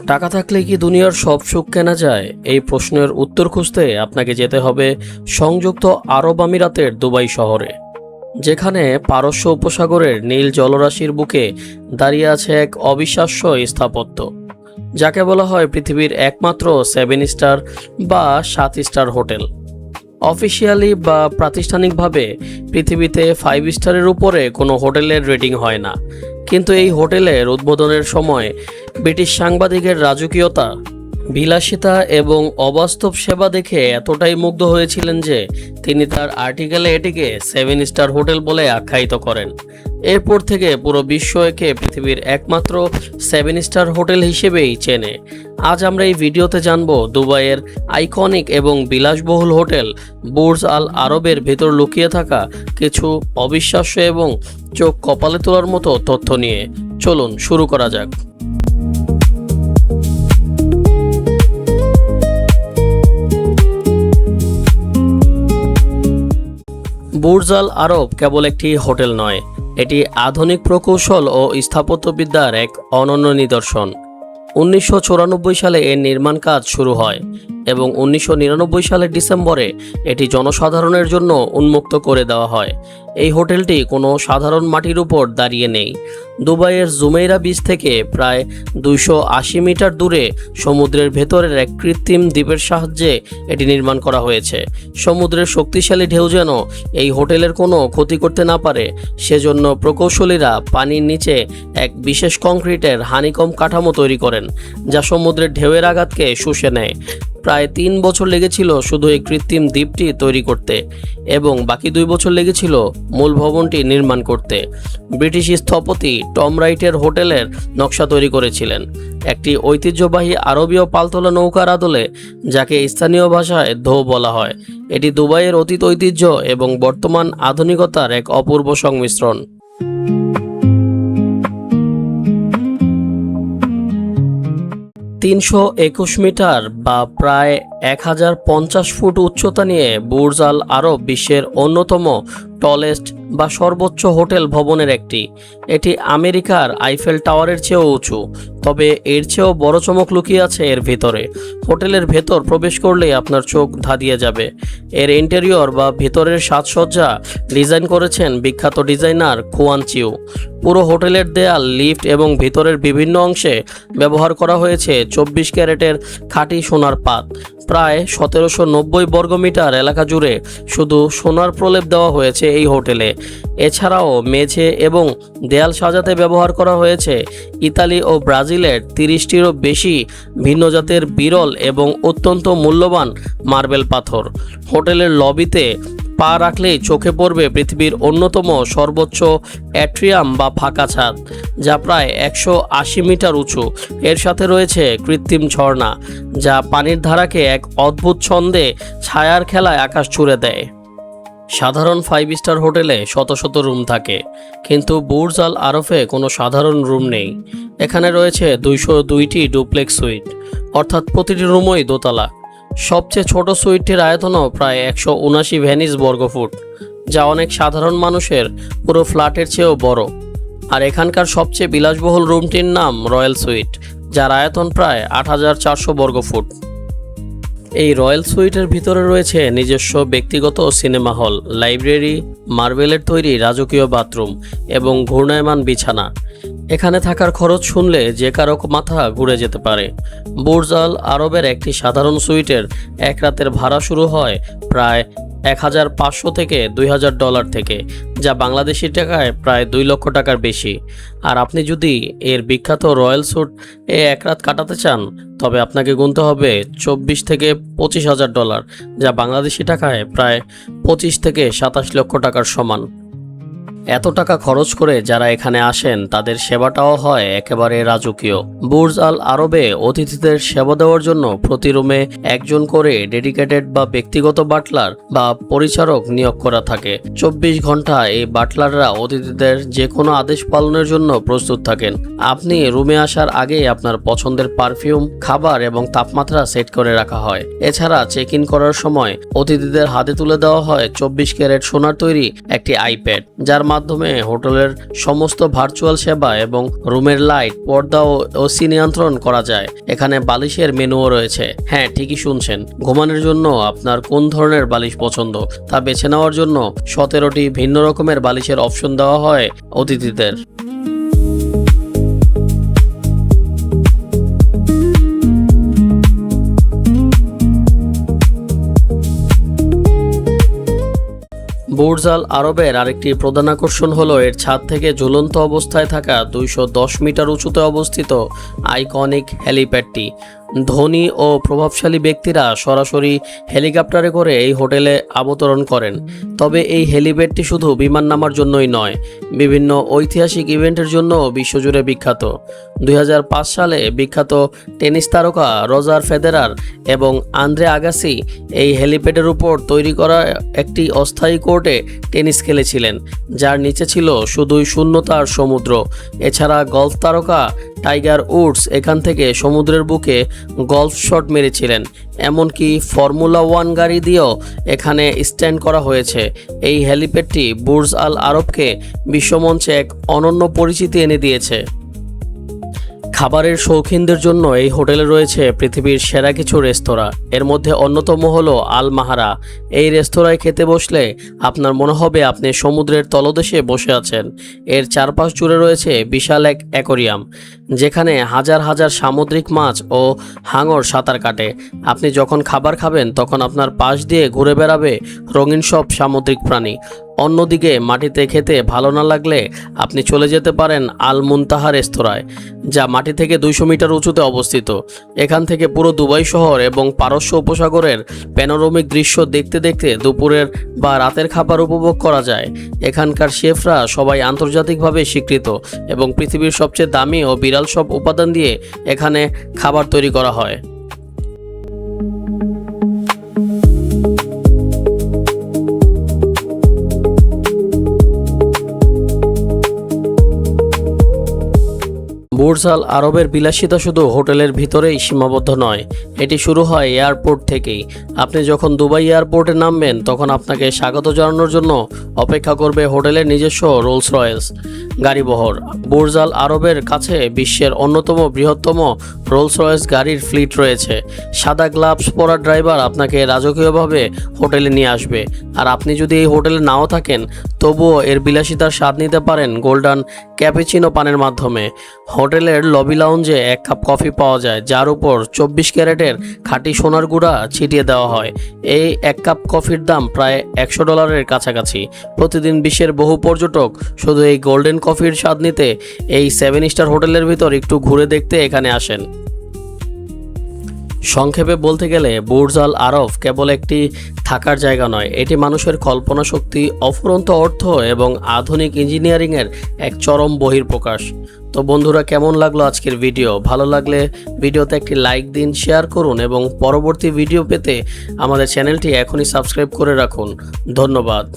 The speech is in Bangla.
টাকা থাকলে কি দুনিয়ার সব সুখ কেনা যায়? এই প্রশ্নের উত্তর খুঁজতে আপনাকে যেতে হবে সংযুক্ত আরব আমিরাতের দুবাই শহরে, যেখানে পারস্য উপসাগরের নীল জলরাশির বুকে দাঁড়িয়ে আছে এক অবিশ্বাস্য স্থাপত্য, যাকে বলা হয় পৃথিবীর একমাত্র 7 স্টার বা 7 স্টার হোটেল। অফিসিয়ালি বা প্রাতিষ্ঠানিকভাবে পৃথিবীতে 5 স্টারের উপরে কোনো হোটেলের রেটিং হয় না, কিন্তু এই হোটেলের উদ্বোধনের সময় ব্রিটিশ সাংবাদিকের রাজকীয়তা, বিলাসিতা এবং অবাস্তব সেবা দেখে এতটাই মুগ্ধ হয়েছিলেন যে তিনি তার আর্টিকেলে এটিকে 7 স্টার হোটেল বলে আখ্যায়িত করেন। এরপর থেকে পুরো বিশ্ব একে পৃথিবীর একমাত্র 7 স্টার হোটেল হিসেবেই চেনে। আজ আমরা এই ভিডিওতে জানব দুবাইয়ের আইকনিক এবং বিলাসবহুল হোটেল বুর্জ আল আরবের ভেতর লুকিয়ে থাকা কিছু অবিশ্বাস্য এবং চোখ কপালে তোলার মতো তথ্য নিয়ে। চলুন শুরু করা যাক। বুর্জ আল আরব কেবল একটি হোটেল নয়, এটি আধুনিক প্রকৌশল ও স্থাপত্যবিদ্যার এক অনন্য নিদর্শন। 1994 সালে এর নির্মাণ কাজ শুরু হয় এবং 1999 সালের ডিসেম্বরে এটি জনসাধারণের জন্য উন্মুক্ত করে দেওয়া হয়। এই হোটেলটি কোনো সাধারণ মাটির উপর দাঁড়িয়ে নেই। দুবাইয়ের জুমেইরা বিচ থেকে প্রায় 280 মিটার দূরে সমুদ্রের ভেতরের এক কৃত্রিম দ্বীপের সাহায্যে এটি নির্মাণ করা হয়েছে। সমুদ্রের শক্তিশালী ঢেউ যেন এই হোটেলের কোনো ক্ষতি করতে না পারে, সেজন্য প্রকৌশলীরা পানির নিচে এক বিশেষ কংক্রিটের হানিকম কাঠামো তৈরি করেন, যা সমুদ্রের ঢেউয়ের আঘাতকে শুষে নেয়। প্রায় 3 বছর লেগেছিল শুধু এই কৃত্রিম দ্বীপটি তৈরি করতে, এবং বাকি 2 বছর লেগেছিল মূল ভবনটি নির্মাণ করতে। ব্রিটিশ স্থপতি টম রাইটের হোটেলের নকশা তৈরি করেছিলেন একটি ঐতিহ্যবাহী আরবীয় পালতোলা নৌকার আদলে, যাকে স্থানীয় ভাষায় ধো বলা হয়। এটি দুবাইয়ের অতীত ঐতিহ্য এবং বর্তমান আধুনিকতার এক অপূর্ব সংমিশ্রণ। 321 মিটার বা প্রায় 1050 ফুট উচ্চতা নিয়ে বুর্জ আল আরব বিশ্বের অন্যতম টলেস্ট বা সর্বোচ্চ হোটেল ভবনের একটি। এটি আমেরিকার আইফেল টাওয়ারের চেয়েও উঁচু, তবে এর চেয়েও বড় চমক লুকিয়ে আছে এর ভেতরে। হোটেলের ভেতর প্রবেশ করলেই আপনার চোখ ধাঁধিয়ে যাবে। এর ইন্টেরিয়র বা ভেতরের সাজসজ্জা ডিজাইন করেছেন বিখ্যাত ডিজাইনার খুয়ান চিউ। পুরো হোটেলের দেয়াল, লিফট এবং ভেতরের বিভিন্ন অংশে ব্যবহার করা হয়েছে 24 ক্যারেটের খাঁটি সোনার পাত। প্রায় 1790 বর্গমিটার এলাকা জুড়ে শুধু সোনার প্রলেপ দেওয়া হয়েছে এই হোটেলে। এছাড়াও মেঝে এবং দেয়াল সাজাতে ব্যবহার করা হয়েছে ইতালি ও ব্রাজিলের 30টিরও বেশি ভিন্ন জাতের বিরল এবং অত্যন্ত মূল্যবান মার্বেল পাথর। হোটেলের লবিতে পা রাখলেই চোখে পড়বে পৃথিবীর অন্যতম সর্বোচ্চ অ্যাট্রিয়াম বা ফাঁকা ছাদ, যা প্রায় 180 মিটার উঁচু। এর সাথে রয়েছে কৃত্রিম ঝর্ণা, যা পানির ধারাকে এক অদ্ভুত ছন্দে ছায়ার খেলায় আকাশ ছুঁড়ে দেয়। সাধারণ 5 স্টার হোটেলে শত শত রুম থাকে, কিন্তু বুর্জ আল আরবে কোনো সাধারণ রুম নেই। এখানে রয়েছে 202টি ডুপ্লেক্স সুইট, অর্থাৎ প্রতিটি রুমই দোতলা। সবচেয়ে ছোট সুইটটির আয়তনও প্রায় 179 ভেনিস বর্গফুট, যা অনেক সাধারণ মানুষের পুরো ফ্ল্যাটের চেয়েও বড়। আর এখানকার সবচেয়ে বিলাসবহুল রুমটির নাম রয়্যাল সুইট, যার আয়তন প্রায় 8400 বর্গফুট। এই রয়্যাল সুইটের ভিতরে রয়েছে নিজস্ব ব্যক্তিগত সিনেমা হল, লাইব্রেরি, মার্বেলের তৈরি রাজকীয় বাথরুম এবং ঘূর্ণায়মান বিছানা। এখানে থাকার খরচ শুনলে যে কারো মাথা ঘুরে যেতে পারে। বুর্জ আল আরবের একটি সাধারণ সুইটের এক রাতের ভাড়া শুরু হয় প্রায় 1500 থেকে $2000 থেকে, যা বাংলাদেশি টাকায় প্রায় 2 লক্ষ টাকার বেশি। আর আপনি যদি এর বিখ্যাত রয়্যাল সুইট এক রাত কাটাতে চান, তবে আপনাকে গুনতে হবে $24,000 থেকে $25,000, যা বাংলাদেশি টাকায় প্রায় 25 থেকে 27 লক্ষ টাকার সমান। এত টাকা খরচ করে যারা এখানে আসেন, তাদের সেবাটাও হয় একেবারে রাজকীয়। বুর্জ আল আরবে অতিথিদের সেবা দেওয়ার জন্য প্রতি রুমে একজন করে ডেডিকেটেড বা ব্যক্তিগত বাটলার বা পরিচারক নিয়োগ করা থাকে। 24 ঘন্টা এই বাটলাররা অতিথিদের যে কোনো আদেশ পালনের জন্য প্রস্তুত থাকেন। আপনি রুমে আসার আগেই আপনার পছন্দের পারফিউম, খাবার এবং তাপমাত্রা সেট করে রাখা হয়। এছাড়া চেক ইন করার সময় অতিথিদের হাতে তুলে দেওয়া হয় 24 ক্যারেট সোনার তৈরি একটি আইপ্যাড, যার মাধ্যমে হোটেলের সমস্ত ভার্চুয়াল সেবা এবং রুমের লাইট, পর্দা ও ওসি নিয়ন্ত্রণ করা যায়। এখানে বালিশের মেনুও রয়েছে। হ্যাঁ, ঠিকই শুনছেন, ঘুমানোর জন্য আপনার কোন ধরনের বালিশ পছন্দ তা বেছে নেওয়ার জন্য 17টি ভিন্ন রকমের বালিশের অপশন দেওয়া হয় অতিথিদের। বুর্জ আল আরবের আরেকটি প্রধান আকর্ষণ হলো এর ছাদ থেকে ঝুলন্ত অবস্থায় থাকা 210 মিটার উঁচুতে অবস্থিত আইকনিক হেলিপ্যাডটি। ধনী ও প্রভাবশালী ব্যক্তিরা সরাসরি হেলিকপ্টারে করে এই হোটেলে অবতরণ করেন। তবে এই হেলিপ্যাডটি শুধু বিমান নামার জন্যই নয়, বিভিন্ন ঐতিহাসিক ইভেন্টের জন্য বিশ্বজুড়ে বিখ্যাত। 2005 সালে বিখ্যাত টেনিস তারকা রজার ফেদেরার এবং আন্দ্রে আগাসি এই হেলিপ্যাডের উপর তৈরি করা একটি অস্থায়ী কোর্টে টেনিস খেলেছিলেন, যার নিচে ছিল শুধুই শূন্যতা আর সমুদ্র। এছাড়া গলফ তারকা টাইগার উডস এখান থেকে সমুদ্রের বুকে গলফ শট মেরেছিলেন। এমনকি ফর্মুলা 1 গাড়ি দিয়েও এখানে স্ট্যান্ড করা হয়েছে। এই হেলিপ্যাডটি বুর্জ আল আরবকে বিশ্বমঞ্চে এক অনন্য পরিচিতি এনে দিয়েছে। খাবারের শৌখিনদের জন্য এই হোটেলে রয়েছে পৃথিবীর সেরা কিছু রেস্তোরাঁ। এর মধ্যে অন্যতম হলো আল মাহারা। এই রেস্তোরাঁয় খেতে বসলে আপনার মনে হবে আপনি সমুদ্রের তলদেশে বসে আছেন। এর চারপাশ জুড়ে রয়েছে বিশাল এক অ্যাকোরিয়াম, যেখানে হাজার হাজার সামুদ্রিক মাছ ও হাঙর সাঁতার কাটে। আপনি যখন খাবার খাবেন তখন আপনার পাশ দিয়ে ঘুরে বেড়াবে রঙিন সব সামুদ্রিক প্রাণী। অন্যদিকে মাটিতে খেতে ভালো না লাগলে আপনি চলে যেতে পারেন আল মুনতাহা রেস্তোরাঁয়, যা মাটি থেকে 200 মিটার উঁচুতে অবস্থিত। এখান থেকে পুরো দুবাই শহর এবং পারস্য উপসাগরের প্যানোরামিক দৃশ্য দেখতে দেখতে দুপুরের বা রাতের খাবার উপভোগ করা যায়। এখানকার শেফরা সবাই আন্তর্জাতিকভাবে স্বীকৃত এবং পৃথিবীর সবচেয়ে দামি ও বিরল সব উপাদান দিয়ে এখানে খাবার তৈরি করা হয়। বুর্জ আল আরবের বিলাসিতা শুধু হোটেলের ভিতরেই সীমাবদ্ধ নয়, এটি শুরু হয় এয়ারপোর্ট থেকেই। আপনি যখন দুবাই এয়ারপোর্টে নামবেন তখন আপনাকে স্বাগত জানানোর জন্য অপেক্ষা করবে হোটেলের নিজস্ব রোলস রয়েস গাড়িবহর। বুর্জ আল আরবের কাছে বিশ্বের অন্যতম বৃহত্তম রোলস রয়েস গাড়ির ফ্লিট রয়েছে। সাদা গ্লাভস পরা ড্রাইভার আপনাকে রাজকীয়ভাবে হোটেলে নিয়ে আসবে। আর আপনি যদি এই হোটেলে নাও থাকেন তবুও এর বিলাসিতার স্বাদ নিতে পারেন গোল্ডেন ক্যাপুচিনো পানের মাধ্যমে। হোটেলের লবি লাউঞ্জে 1 কাপ কফি পাওয়া যায়, যার উপর 24 ক্যারেটের খাঁটি সোনার গুঁড়া ছিটিয়ে দেওয়া হয়। এই 1 কাপ কফির দাম প্রায় $100 কাছাকাছি। প্রতিদিন বিশ্বের বহু পর্যটক শুধু এই গোল্ডেন কফির স্বাদ নিতে এই 7 স্টার হোটেলের ভিতর একটু ঘুরে দেখতে এখানে আসেন। সংক্ষেপে বলতে গেলে বুর্জ আল আরব কেবল একটি থাকার জায়গা নয়, এটি মানুষের কল্পনা শক্তি, অফুরন্ত অর্থ এবং আধুনিক ইঞ্জিনিয়ারিংয়ের এক চরম বহিঃপ্রকাশ। তো বন্ধুরা, কেমন লাগলো আজকের ভিডিও? ভালো লাগলে ভিডিওতে একটি লাইক দিন, শেয়ার করুন এবং পরবর্তী ভিডিও পেতে আমাদের চ্যানেলটি এখনই সাবস্ক্রাইব করে রাখুন। ধন্যবাদ।